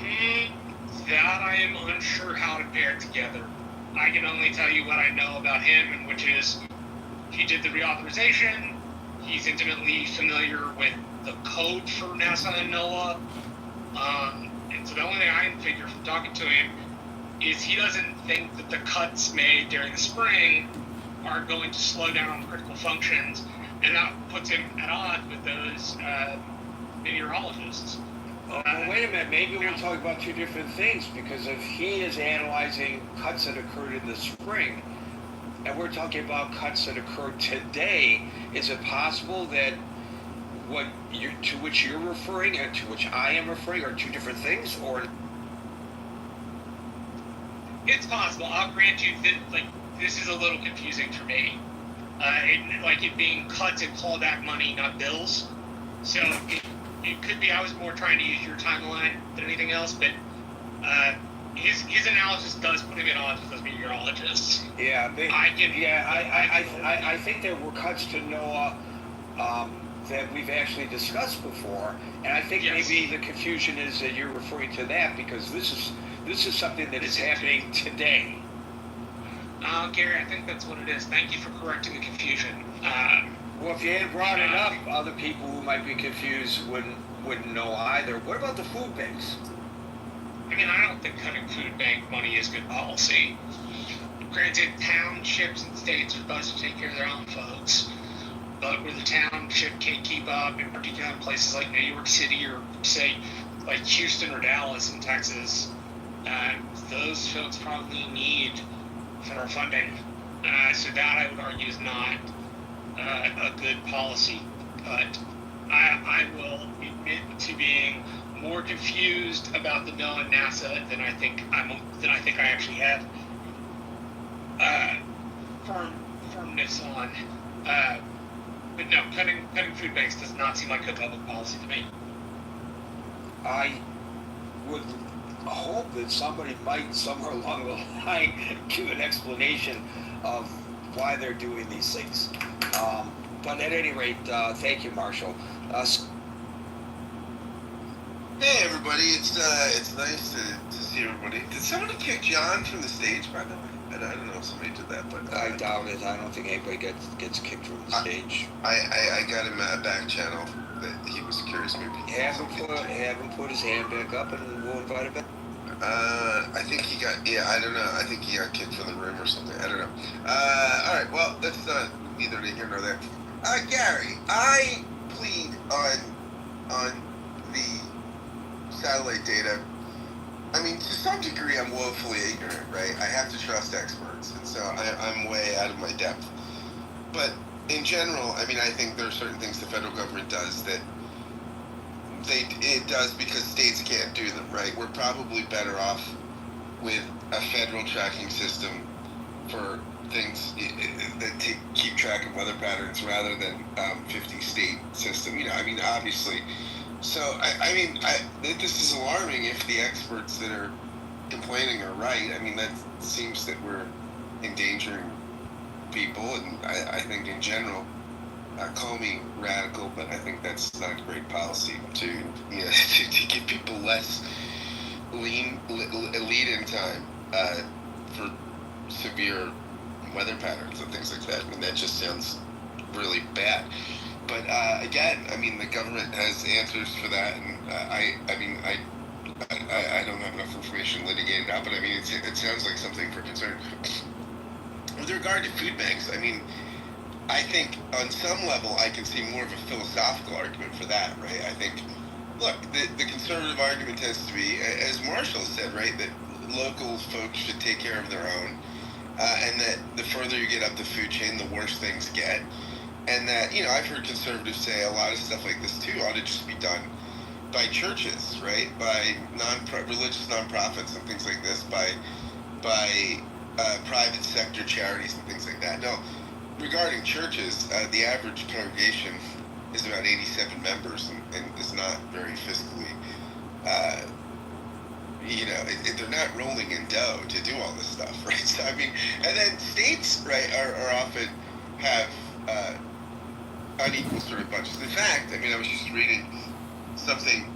Mm, that I am unsure how to pair together. I can only tell you what I know about him, and which is he did the reauthorization. He's intimately familiar with the code for NASA and NOAA. And so the only thing I can figure from talking to him is he doesn't think that the cuts made during the spring are going to slow down critical functions, and that puts him at odds with those meteorologists. Well, wait a minute, maybe we're talking about two different things, because if he is analyzing cuts that occurred in the spring, and we're talking about cuts that occurred today, is it possible that to which you're referring and to which I am referring are two different things, or? It's possible. I'll grant you that, this is a little confusing for me. It being cuts and clawback money, not bills. So it could be I was more trying to use your timeline than anything else, but his analysis does put him at odds with those meteorologists. Yeah, I think there were cuts to NOAA that we've actually discussed before, and I think maybe the confusion is that you're referring to that because this is something that is happening today. Gary, I think that's what it is. Thank you for correcting the confusion. Well, if you hadn't brought it up, other people who might be confused wouldn't know either. What about the food banks? I mean, I don't think cutting food bank money is good policy. Granted, townships and states are supposed to take care of their own folks, but where the township can't keep up, in particular in places like New York City or, say, like Houston or Dallas in Texas, those folks probably need federal funding. So that, I would argue, is not a good policy. But I will admit to being more confused about the NOAA and NASA than I think I actually have firmness on. But no, cutting food banks does not seem like good public policy to me. I would hope that somebody might, somewhere along the line, give an explanation of why they're doing these things. But at any rate, thank you, Marshall. Hey everybody, it's nice to see everybody. Did somebody kick John from the stage, by the way? I don't know if somebody did that, but I doubt it. I don't think anybody gets kicked from the stage. I got him a back channel that he was curious maybe. Have him put his hand back up and we'll invite him back. I think he got, I don't know. I think he got kicked from the room or something. I don't know. Alright, well, that's neither here nor there. Gary, I plead on the satellite data. I mean, to some degree, I'm woefully ignorant, right? I have to trust experts, and so I'm way out of my depth. But in general, I mean, I think there are certain things the federal government does that it does because states can't do them, right? We're probably better off with a federal tracking system for things that keep track of weather patterns rather than 50 state system. I mean, obviously. So, I mean, this is alarming if the experts that are complaining are right. I mean, that seems that we're endangering people, and I think in general, call me radical, but I think that's not great policy to give people less lead-in time for severe weather patterns and things like that. I mean, that just sounds really bad. But again, I mean, the government has answers for that, and I don't have enough information litigated out, but I mean, it sounds like something for concern. With regard to food banks, I mean, I think on some level I can see more of a philosophical argument for that, right? I think, look, the conservative argument tends to be, as Marshall said, right, that local folks should take care of their own, and that the further you get up the food chain, the worse things get. And that, I've heard conservatives say a lot of stuff like this too ought to just be done by churches, right? By religious nonprofits and things like this, by private sector charities and things like that. Now, regarding churches, the average congregation is about 87 members and is not very fiscally, they're not rolling in dough to do all this stuff, right? So, I mean, and then states, right, are often have unequal sort of budgets. In fact, I mean, I was just reading something